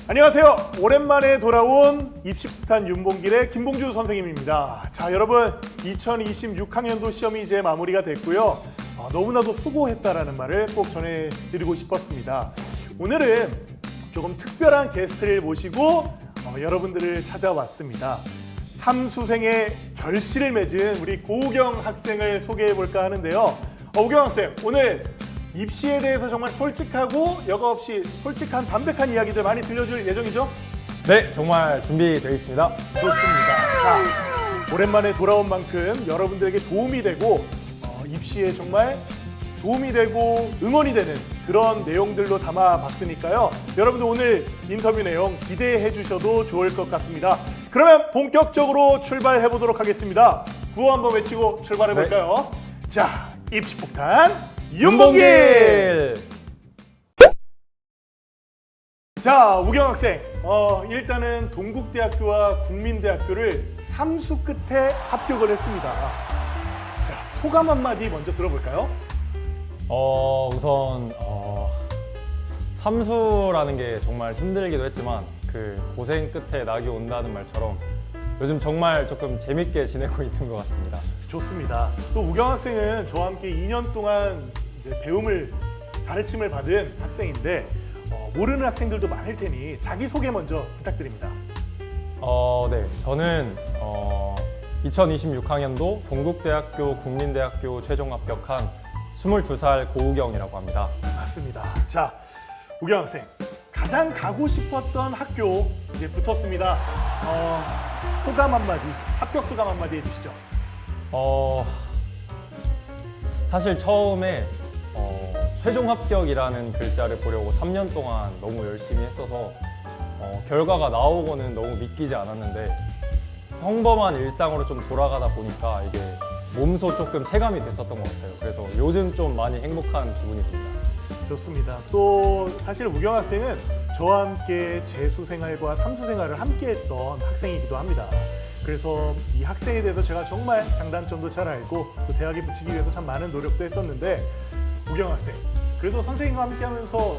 안녕하세요. 오랜만에 돌아온 입시폭탄 윤봉길의 김봉주 선생님입니다. 자, 여러분 2026학년도 시험이 이제 마무리가 됐고요. 너무나도 수고했다라는 말을 꼭 전해드리고 싶었습니다. 오늘은 조금 특별한 게스트를 모시고 여러분들을 찾아왔습니다. 삼수생의 결실을 맺은 우리 고우경 학생을 소개해볼까 하는데요. 우경 학생, 오늘 입시에 대해서 정말 솔직하고 여과 없이 솔직한 담백한 이야기들 많이 들려줄 예정이죠? 네, 정말 준비되어 있습니다. 좋습니다. 자, 오랜만에 돌아온 만큼 여러분들에게 도움이 되고 입시에 정말 도움이 되고 응원이 되는 그런 내용들로 담아봤으니까요. 여러분들 오늘 인터뷰 내용 기대해 주셔도 좋을 것 같습니다. 그러면 본격적으로 출발해 보도록 하겠습니다. 구호 한번 외치고 출발해 볼까요? 네. 자, 입시폭탄 윤봉길! 자, 우경 학생, 일단은 동국대학교와 국민대학교를 삼수 끝에 합격을 했습니다. 자, 소감 한마디 먼저 들어볼까요? 우선 삼수라는 게 정말 힘들기도 했지만 그 고생 끝에 낙이 온다는 말처럼 요즘 정말 조금 재밌게 지내고 있는 것 같습니다. 좋습니다. 또 우경 학생은 저와 함께 2년 동안 이제 배움을 가르침을 받은 학생인데 모르는 학생들도 많을 테니 자기소개 먼저 부탁드립니다. 네, 저는 2026학년도 동국대학교 국민대학교 최종 합격한 22살 고우경이라고 합니다. 맞습니다. 자, 우경 학생, 가장 가고 싶었던 학교 이제 붙었습니다. 소감 한마디, 합격 소감 한마디 해주시죠. 사실 처음에 최종 합격이라는 글자를 보려고 3년 동안 너무 열심히 했어서 결과가 나오고는 너무 믿기지 않았는데 평범한 일상으로 좀 돌아가다 보니까 이게 몸소 조금 체감이 됐었던 것 같아요. 그래서 요즘 좀 많이 행복한 기분이 듭니다. 좋습니다. 또 사실 우경 학생은 저와 함께 재수 생활과 삼수 생활을 함께 했던 학생이기도 합니다. 그래서 이 학생에 대해서 제가 정말 장단점도 잘 알고 또 대학에 붙이기 위해서 참 많은 노력도 했었는데 우경 학생, 그래도 선생님과 함께 하면서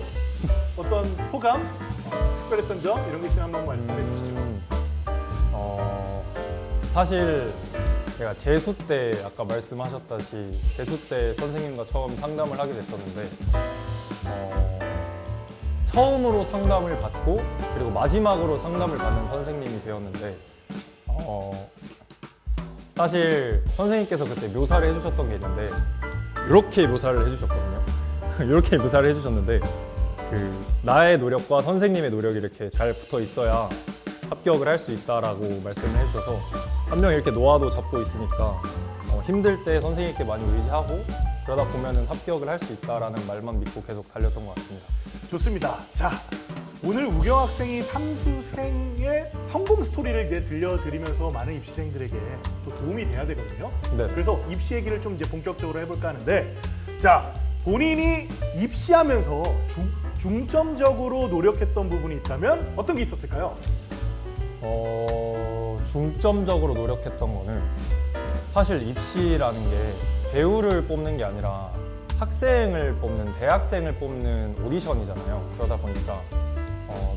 어떤 소감, 특별했던 점 이런 게 있으면 한번 말씀해 주시죠. 사실 제가 재수 때 아까 말씀하셨다시 재수 때 선생님과 처음 상담을 하게 됐었는데 처음으로 상담을 받고 그리고 마지막으로 상담을 받는 선생님이 되었는데 사실 선생님께서 그때 묘사를 해주셨던 게 있는데 이렇게 묘사를 해주셨거든요. 이렇게 묘사를 해주셨는데 나의 노력과 선생님의 노력이 이렇게 잘 붙어 있어야 합격을 할 수 있다라고 말씀을 해주셔서 한 명 이렇게 노하도 잡고 있으니까 힘들 때 선생님께 많이 의지하고 그러다 보면은 합격을 할 수 있다라는 말만 믿고 계속 달렸던 것 같습니다. 좋습니다. 자, 오늘 우경 학생이 삼수생의 성공 스토리를 이제 들려드리면서 많은 입시생들에게 또 도움이 돼야 되거든요. 네. 그래서 입시 얘기를 좀 이제 본격적으로 해볼까 하는데, 자, 본인이 입시하면서 중점적으로 노력했던 부분이 있다면 어떤 게 있었을까요? 중점적으로 노력했던 거는 사실 입시라는 게 배우를 뽑는 게 아니라 학생을 뽑는, 대학생을 뽑는 오디션이잖아요. 그러다 보니까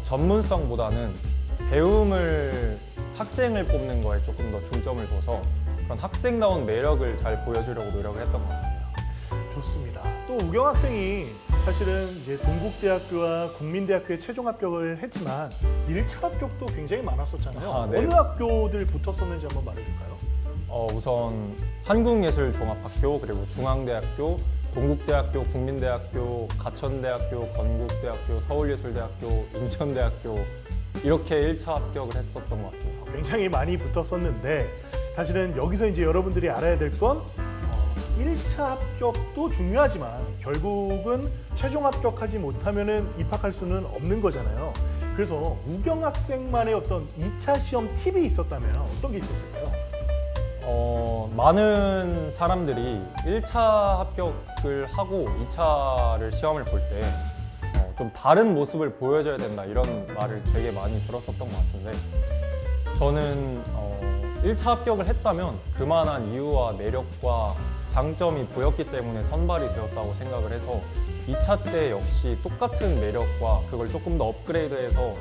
전문성보다는 배움을, 학생을 뽑는 거에 조금 더 중점을 둬서 그런 학생다운 매력을 잘 보여주려고 노력을 했던 것 같습니다. 좋습니다. 또 우경 학생이 사실은 이제 동국대학교와 국민대학교에 최종 합격을 했지만 1차 합격도 굉장히 많았었잖아요. 네. 어느 학교들 붙었었는지 한번 말해줄까요? 우선 한국예술종합학교, 그리고 중앙대학교, 동국대학교, 국민대학교, 가천대학교, 건국대학교, 서울예술대학교, 인천대학교 이렇게 1차 합격을 했었던 것 같습니다. 굉장히 많이 붙었었는데 사실은 여기서 이제 여러분들이 알아야 될 건 1차 합격도 중요하지만 결국은 최종 합격하지 못하면은 입학할 수는 없는 거잖아요. 그래서 우경 학생만의 어떤 2차 시험 팁이 있었다면 어떤 게 있었을까요? 많은 사람들이 1차 합격을 하고 2차를 시험을 볼 때 좀 다른 모습을 보여줘야 된다 이런 말을 되게 많이 들었었던 것 같은데 저는 1차 합격을 했다면 그만한 이유와 매력과 장점이 보였기 때문에 선발이 되었다고 생각을 해서 2차 때 역시 똑같은 매력과 그걸 조금 더 업그레이드해서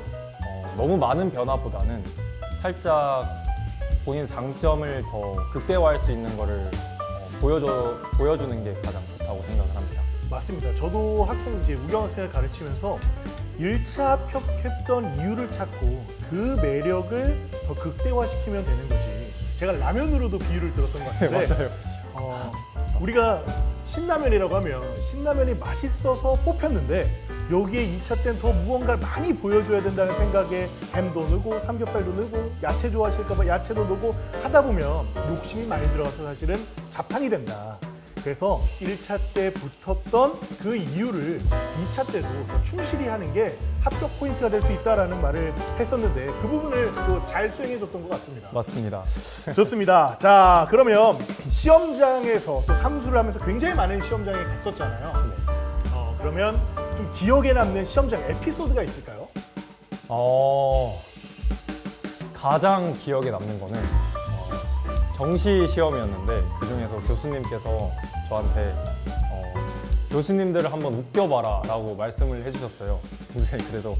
너무 많은 변화보다는 살짝 본인 장점을 더 극대화할 수 있는 거를 보여주는 게 가장 좋다고 생각을 합니다. 맞습니다. 저도 이제 우경 학생을 가르치면서 1차 합격했던 이유를 찾고 그 매력을 더 극대화시키면 되는 거지. 제가 라면으로도 비유를 들었던 것 같은데 맞아요. 우리가 신라면이라고 하면 신라면이 맛있어서 뽑혔는데 여기에 2차 때는 더 무언가를 많이 보여줘야 된다는 생각에 햄도 넣고 삼겹살도 넣고 야채 좋아하실까 봐 야채도 넣고 하다 보면 욕심이 많이 들어가서 사실은 자판이 된다. 그래서 1차 때 붙었던 그 이유를 2차 때도 더 충실히 하는 게 합격 포인트가 될 수 있다라는 말을 했었는데 그 부분을 또 잘 수행해줬던 것 같습니다. 맞습니다. 좋습니다. 자, 그러면 시험장에서 또 삼수를 하면서 굉장히 많은 시험장에 갔었잖아요. 그러면 좀 기억에 남는 시험장 에피소드가 있을까요? 가장 기억에 남는 거는 정시 시험이었는데 그 중에서 교수님께서 저한테 교수님들을 한번 웃겨봐라 라고 말씀을 해주셨어요. 근데 그래서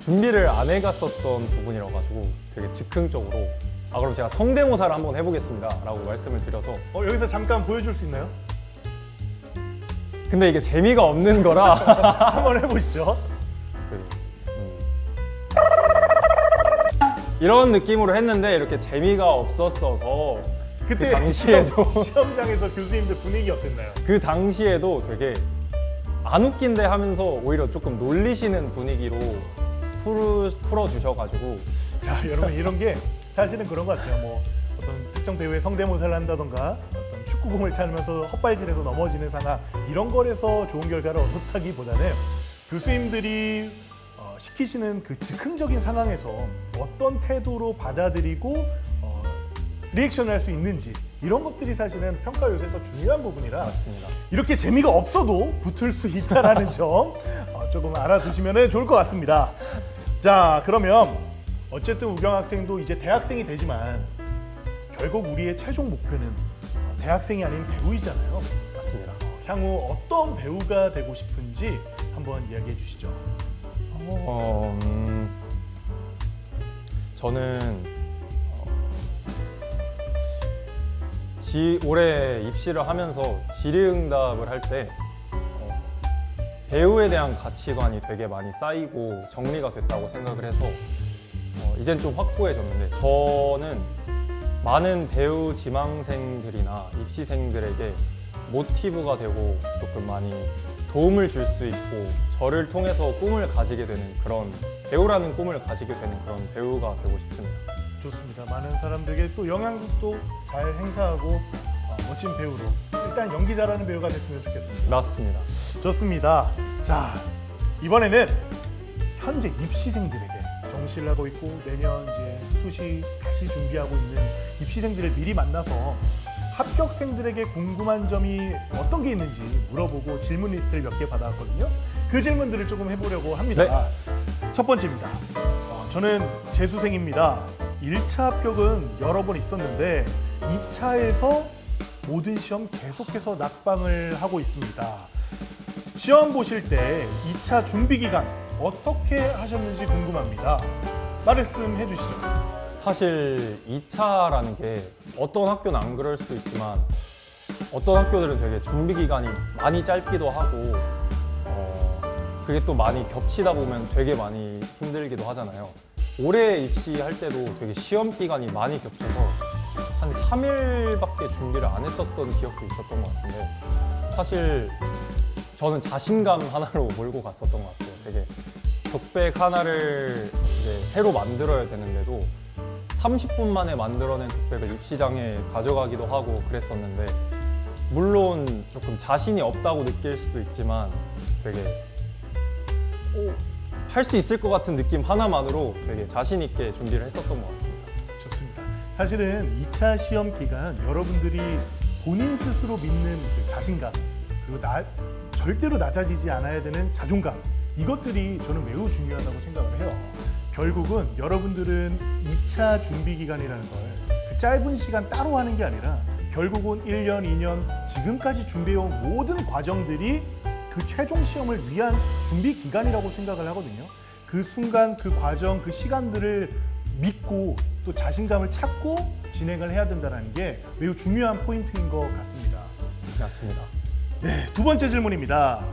준비를 안 해갔었던 부분이라 가지고 되게 즉흥적으로 그럼 제가 성대모사를 한번 해보겠습니다 라고 말씀을 드려서 여기서 잠깐 보여줄 수 있나요? 근데 이게 재미가 없는 거라 한번 해보시죠. 이런 느낌으로 했는데 이렇게 재미가 없었어서 그때 그 당시에도 시험장에서 교수님들 분위기 어땠나요? 그 당시에도 되게 안 웃긴데 하면서 오히려 조금 놀리시는 분위기로 풀어주셔가지고 자, 여러분 이런 게 사실은 그런 것 같아요. 뭐 어떤 특정 배우의 성대모사를 한다던가 어떤 축구공을 차면서 헛발질해서 넘어지는 상황 이런 거에서 좋은 결과를 얻었다기보다는 교수님들이 시키시는 그 즉흥적인 상황에서 어떤 태도로 받아들이고 리액션을 할 수 있는지 이런 것들이 사실은 평가 요소에서 중요한 부분이라 맞습니다. 이렇게 재미가 없어도 붙을 수 있다는 점 조금 알아두시면 좋을 것 같습니다. 자, 그러면 어쨌든 우경 학생도 이제 대학생이 되지만 결국 우리의 최종 목표는 대학생이 아닌 배우이잖아요. 맞습니다. 향후 어떤 배우가 되고 싶은지 한번 이야기해 주시죠. 저는 올해 입시를 하면서 질의응답을 할 때 배우에 대한 가치관이 되게 많이 쌓이고 정리가 됐다고 생각을 해서 이젠 좀 확고해졌는데 저는 많은 배우 지망생들이나 입시생들에게 모티브가 되고 조금 많이 도움을 줄 수 있고 저를 통해서 꿈을 가지게 되는 그런 배우라는 꿈을 가지게 되는 그런 배우가 되고 싶습니다. 좋습니다. 많은 사람들에게 또 영향력도 잘 행사하고 멋진 배우로 일단 연기 잘하는 배우가 됐으면 좋겠습니다. 맞습니다. 좋습니다. 자, 이번에는 현재 입시생들에게 정시를 하고 있고 내년 이제 수시 다시 준비하고 있는 입시생들을 미리 만나서 합격생들에게 궁금한 점이 어떤 게 있는지 물어보고 질문 리스트를 몇 개 받아왔거든요. 그 질문들을 조금 해보려고 합니다. 첫 번째입니다. 저는 재수생입니다. 1차 합격은 여러 번 있었는데 2차에서 모든 시험 계속해서 낙방을 하고 있습니다. 시험 보실 때 2차 준비 기간 어떻게 하셨는지 궁금합니다. 말씀해 주시죠. 사실 2차라는 게 어떤 학교는 안 그럴 수도 있지만 어떤 학교들은 되게 준비 기간이 많이 짧기도 하고 그게 또 많이 겹치다 보면 되게 많이 힘들기도 하잖아요. 올해 입시할 때도 되게 시험 기간이 많이 겹쳐서 한 3일밖에 준비를 안 했었던 기억도 있었던 것 같은데 사실 저는 자신감 하나로 몰고 갔었던 것 같아요. 되게 독백 하나를 이제 새로 만들어야 되는데도 30분 만에 만들어낸 독백을 입시장에 가져가기도 하고 그랬었는데 물론 조금 자신이 없다고 느낄 수도 있지만 되게 할 수 있을 것 같은 느낌 하나만으로 되게 자신 있게 준비를 했었던 것 같습니다. 좋습니다. 사실은 2차 시험 기간 여러분들이 본인 스스로 믿는 그 자신감 그리고 절대로 낮아지지 않아야 되는 자존감 이것들이 저는 매우 중요하다고 생각을 해요. 결국은 여러분들은 2차 준비 기간이라는 걸 그 짧은 시간 따로 하는 게 아니라 결국은 1년, 2년 지금까지 준비해온 모든 과정들이 그 최종 시험을 위한 준비 기간이라고 생각을 하거든요. 그 순간, 그 과정, 그 시간들을 믿고 또 자신감을 찾고 진행을 해야 된다는 게 매우 중요한 포인트인 것 같습니다. 맞습니다. 네, 두 번째 질문입니다.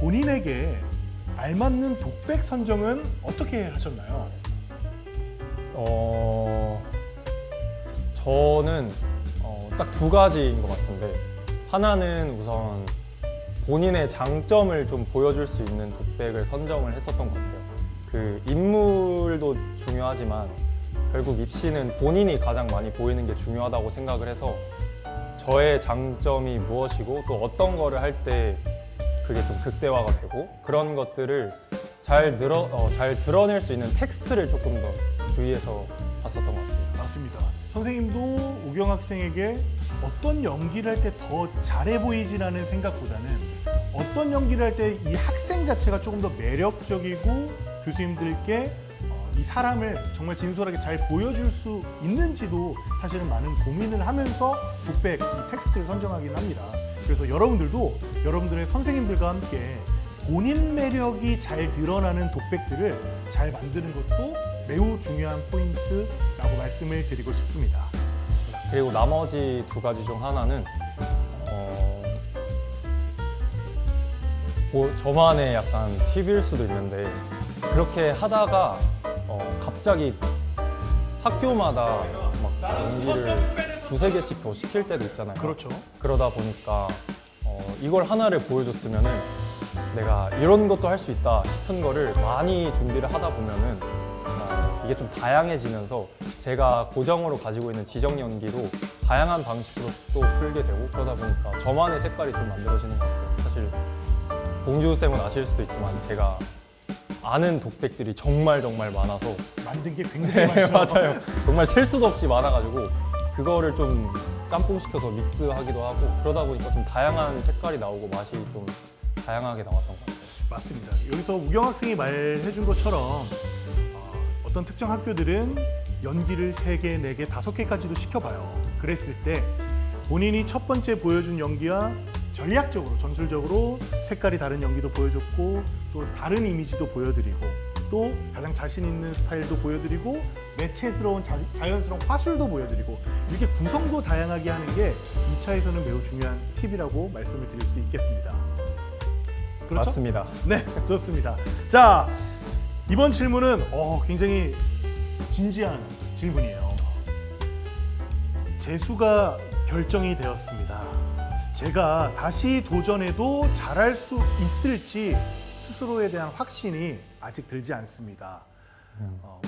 본인에게 알맞는 독백 선정은 어떻게 하셨나요? 저는 딱 두 가지인 것 같은데, 하나는 우선 본인의 장점을 좀 보여줄 수 있는 독백을 선정을 했었던 것 같아요. 그 인물도 중요하지만 결국 입시는 본인이 가장 많이 보이는 게 중요하다고 생각을 해서 저의 장점이 무엇이고 또 어떤 거를 할 때 그게 좀 극대화가 되고 그런 것들을 잘 드러낼 수 있는 텍스트를 조금 더 주의해서 봤었던 것 같습니다. 맞습니다. 선생님도 우경 학생에게 어떤 연기를 할 때 더 잘해 보이지라는 생각보다는 어떤 연기를 할 때 이 학생 자체가 조금 더 매력적이고 교수님들께 이 사람을 정말 진솔하게 잘 보여줄 수 있는지도 사실은 많은 고민을 하면서 독백, 이 텍스트를 선정하긴 합니다. 그래서 여러분들도 여러분들의 선생님들과 함께 본인 매력이 잘 드러나는 독백들을 잘 만드는 것도 매우 중요한 포인트라고 말씀을 드리고 싶습니다. 그리고 나머지 두 가지 중 하나는 뭐 저만의 약간 팁일 수도 있는데 그렇게 하다가 갑자기 학교마다 막 연기를 두세 개씩 더 시킬 때도 있잖아요. 그렇죠. 그러다 보니까 이걸 하나를 보여줬으면은 내가 이런 것도 할 수 있다 싶은 거를 많이 준비를 하다 보면은 이게 좀 다양해지면서 제가 고정으로 가지고 있는 지정 연기도 다양한 방식으로 또 풀게 되고 그러다 보니까 저만의 색깔이 좀 만들어지는 것 같아요. 사실 봉주 쌤은 아실 수도 있지만 제가 아는 독백들이 정말 많아서 만든 게 굉장히 많죠. 맞아요. 정말 셀 수도 없이 많아가지고 그거를 좀 짬뽕시켜서 믹스하기도 하고 그러다 보니까 좀 다양한 색깔이 나오고 맛이 좀 다양하게 나왔던 것 같아요. 맞습니다. 여기서 우경 학생이 말해준 것처럼 어떤 특정 학교들은 연기를 3개, 4개, 5개까지도 시켜봐요. 그랬을 때 본인이 첫 번째 보여준 연기와 전략적으로, 전술적으로 색깔이 다른 연기도 보여줬고 또 다른 이미지도 보여드리고 또 가장 자신 있는 스타일도 보여드리고 매체스러운 자연스러운 화술도 보여드리고 이렇게 구성도 다양하게 하는 게 2차에서는 매우 중요한 팁이라고 말씀을 드릴 수 있겠습니다. 그렇죠? 맞습니다. 네, 좋습니다. 자, 이번 질문은 굉장히 진지한 질문이에요. 재수가 결정이 되었습니다. 제가 다시 도전해도 잘할 수 있을지 스스로에 대한 확신이 아직 들지 않습니다.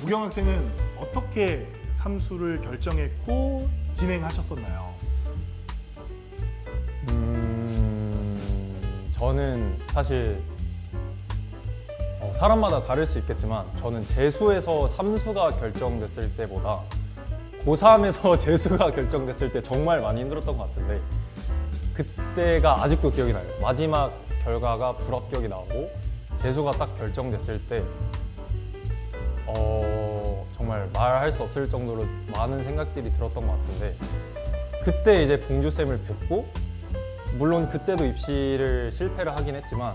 우경 학생은 어떻게 삼수를 결정했고 진행하셨었나요? 저는 사실 사람마다 다를 수 있겠지만 저는 재수에서 삼수가 결정됐을 때보다 고3에서 재수가 결정됐을 때 정말 많이 힘들었던 것 같은데 그때가 아직도 기억이 나요. 마지막 결과가 불합격이 나오고 재수가 딱 결정됐을 때 정말 말할 수 없을 정도로 많은 생각들이 들었던 것 같은데 그때 이제 봉주쌤을 뵙고 물론 그때도 입시를 실패를 하긴 했지만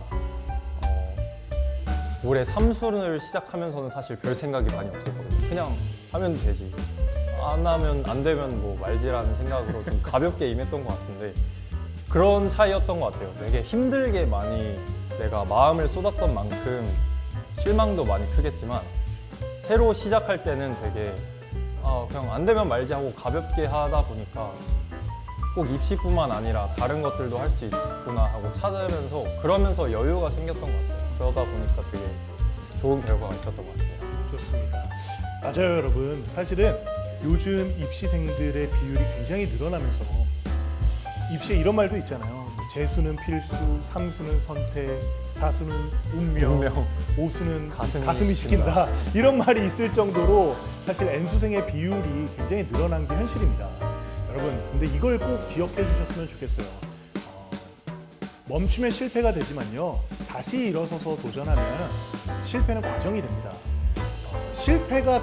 올해 삼수를 시작하면서는 사실 별 생각이 많이 없었거든요. 그냥 하면 되지. 안 하면 안 되면 뭐 말지라는 생각으로 좀 가볍게 임했던 것 같은데 그런 차이였던 것 같아요. 되게 힘들게 많이 내가 마음을 쏟았던 만큼 실망도 많이 크겠지만 새로 시작할 때는 되게 그냥 안 되면 말지 하고 가볍게 하다 보니까 꼭 입시뿐만 아니라 다른 것들도 할 수 있구나 하고 찾으면서 그러면서 여유가 생겼던 것 같아요. 그러다 보니까 되게 좋은 결과가 있었던 것 같습니다. 좋습니다. 맞아요, 여러분. 사실은 요즘 입시생들의 비율이 굉장히 늘어나면서 입시에 이런 말도 있잖아요. 재수는 필수, 삼수는 선택, 사수는 운명, 오수는 가슴이 시킨다. 이런 말이 있을 정도로 사실 N수생의 비율이 굉장히 늘어난 게 현실입니다. 여러분, 근데 이걸 꼭 기억해 주셨으면 좋겠어요. 멈추면 실패가 되지만요. 다시 일어서서 도전하면 실패는 과정이 됩니다. 실패가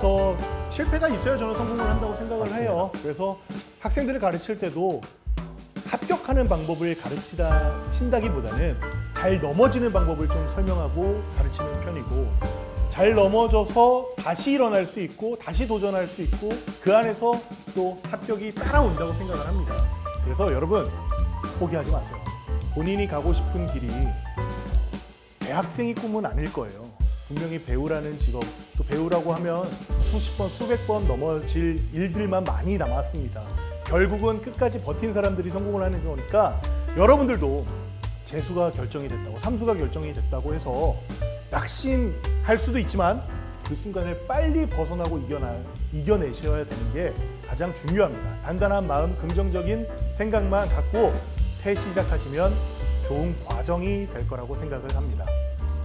있어야 저는 성공을 한다고 생각을 맞습니다. 해요. 그래서 학생들을 가르칠 때도 합격하는 방법을 가르친다기보다는 잘 넘어지는 방법을 좀 설명하고 가르치는 편이고, 잘 넘어져서 다시 일어날 수 있고 다시 도전할 수 있고 그 안에서 또 합격이 따라온다고 생각을 합니다. 그래서 여러분 포기하지 마세요. 본인이 가고 싶은 길이 대학생이 꿈은 아닐 거예요. 분명히 배우라는 직업, 또 배우라고 하면 수십 번, 수백 번 넘어질 일들만 많이 남았습니다. 결국은 끝까지 버틴 사람들이 성공을 하는 거니까 여러분들도 재수가 결정이 됐다고, 삼수가 결정이 됐다고 해서 낙심할 수도 있지만 그 순간을 빨리 벗어나고 이겨내셔야 되는 게 가장 중요합니다. 단단한 마음, 긍정적인 생각만 갖고 새 시작하시면 좋은 과정이 될 거라고 생각을 합니다.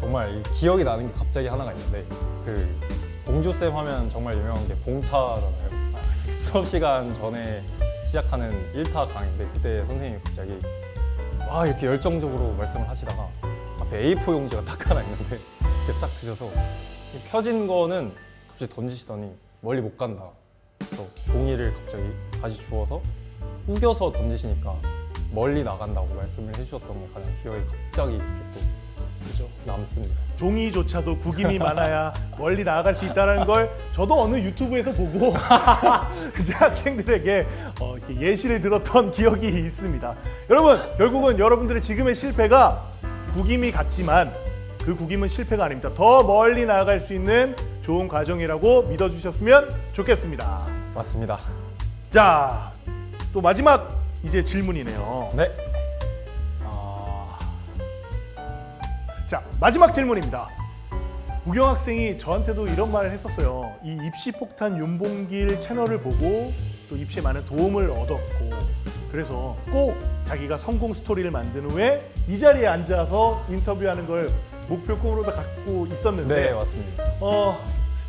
정말 이 기억이 나는 게 갑자기 하나가 있는데 그 봉주쌤 하면 정말 유명한 게 봉타잖아요. 수업 시간 전에 시작하는 1타 강의인데 그때 선생님이 갑자기 와 이렇게 열정적으로 말씀을 하시다가 앞에 A4 용지가 딱 하나 있는데 이렇게 딱 드셔서 펴진 거는 갑자기 던지시더니 멀리 못 간다. 그래서 종이를 갑자기 다시 주워서 우겨서 던지시니까 멀리 나간다고 말씀을 해주셨던 게 가장 기억에 갑자기 이렇게 또 그죠? 남습니다. 종이조차도 구김이 많아야 멀리 나아갈 수 있다는 걸 저도 어느 유튜브에서 보고 이제 학생들에게 이렇게 예시를 들었던 기억이 있습니다. 여러분, 결국은 여러분들의 지금의 실패가 구김이 같지만 그 구김은 실패가 아닙니다. 더 멀리 나아갈 수 있는 좋은 과정이라고 믿어주셨으면 좋겠습니다. 맞습니다. 자, 또 마지막 이제 질문이네요. 네. 자, 마지막 질문입니다. 우경 학생이 저한테도 이런 말을 했었어요. 이 입시폭탄 윤봉길 채널을 보고 또 입시에 많은 도움을 얻었고, 그래서 꼭 자기가 성공 스토리를 만든 후에 이 자리에 앉아서 인터뷰하는 걸 목표 꿈으로 다 갖고 있었는데, 네, 맞습니다.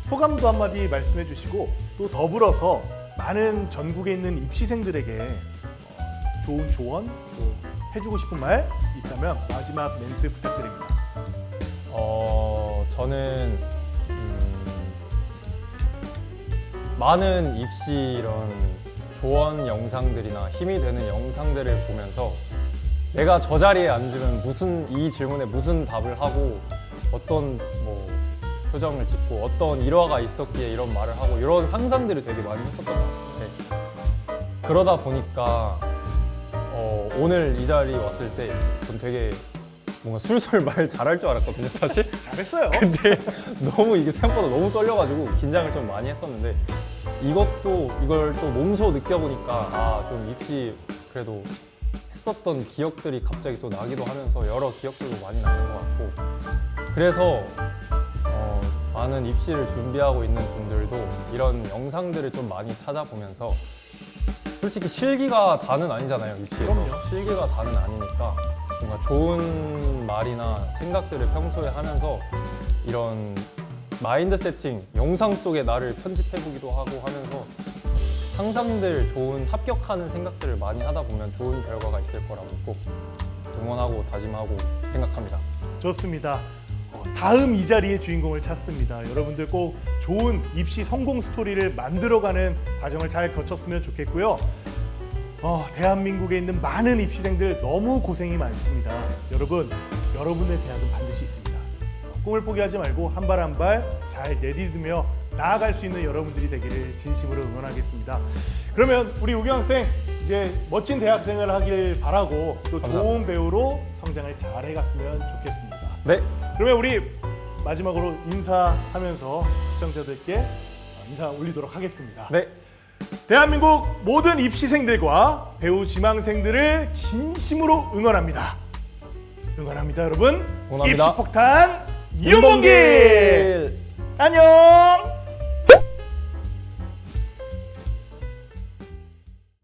소감도 한마디 말씀해 주시고, 또 더불어서 많은 전국에 있는 입시생들에게 좋은 조언, 또 해주고 싶은 말 있다면 마지막 멘트 부탁드립니다. 저는 많은 입시 이런 조언 영상들이나 힘이 되는 영상들을 보면서 내가 저 자리에 앉으면 이 질문에 무슨 답을 하고 어떤 뭐 표정을 짓고 어떤 일화가 있었기에 이런 말을 하고 이런 상상들을 되게 많이 했었던 것 같은데, 그러다 보니까 오늘 이 자리에 왔을 때 전 되게 뭔가 술술 말 잘할 줄 알았거든요, 사실. 잘했어요. 근데 너무 이게 생각보다 너무 떨려가지고 긴장을 좀 많이 했었는데 이걸 또 몸소 느껴보니까 좀 입시 그래도 했었던 기억들이 갑자기 또 나기도 하면서 여러 기억들도 많이 나는 것 같고, 그래서 많은 입시를 준비하고 있는 분들도 이런 영상들을 좀 많이 찾아보면서, 솔직히 실기가 다는 아니잖아요, 입시에서. 그럼요. 실기가 다는 아니니까 뭔가 좋은 말이나 생각들을 평소에 하면서 이런 마인드 세팅, 영상 속에 나를 편집해보기도 하고 하면서 상상들, 좋은 합격하는 생각들을 많이 하다 보면 좋은 결과가 있을 거라고 꼭 응원하고 다짐하고 생각합니다. 좋습니다. 다음 이 자리의 주인공을 찾습니다. 여러분들 꼭 좋은 입시 성공 스토리를 만들어가는 과정을 잘 거쳤으면 좋겠고요. 대한민국에 있는 많은 입시생들 너무 고생이 많습니다. 여러분, 여러분의 대학은 반드시 있습니다. 꿈을 포기하지 말고 한 발 한 발 잘 내딛으며 나아갈 수 있는 여러분들이 되기를 진심으로 응원하겠습니다. 그러면 우리 우경 학생 이제 멋진 대학생을 하길 바라고 또 감사합니다. 좋은 배우로 성장을 잘 해갔으면 좋겠습니다. 네, 그러면 우리 마지막으로 인사하면서 시청자들께 인사 올리도록 하겠습니다. 네, 대한민국 모든 입시생들과 배우 지망생들을 진심으로 응원합니다. 응원합니다, 여러분. 응원합니다. 입시폭탄 윤봉길! 안녕!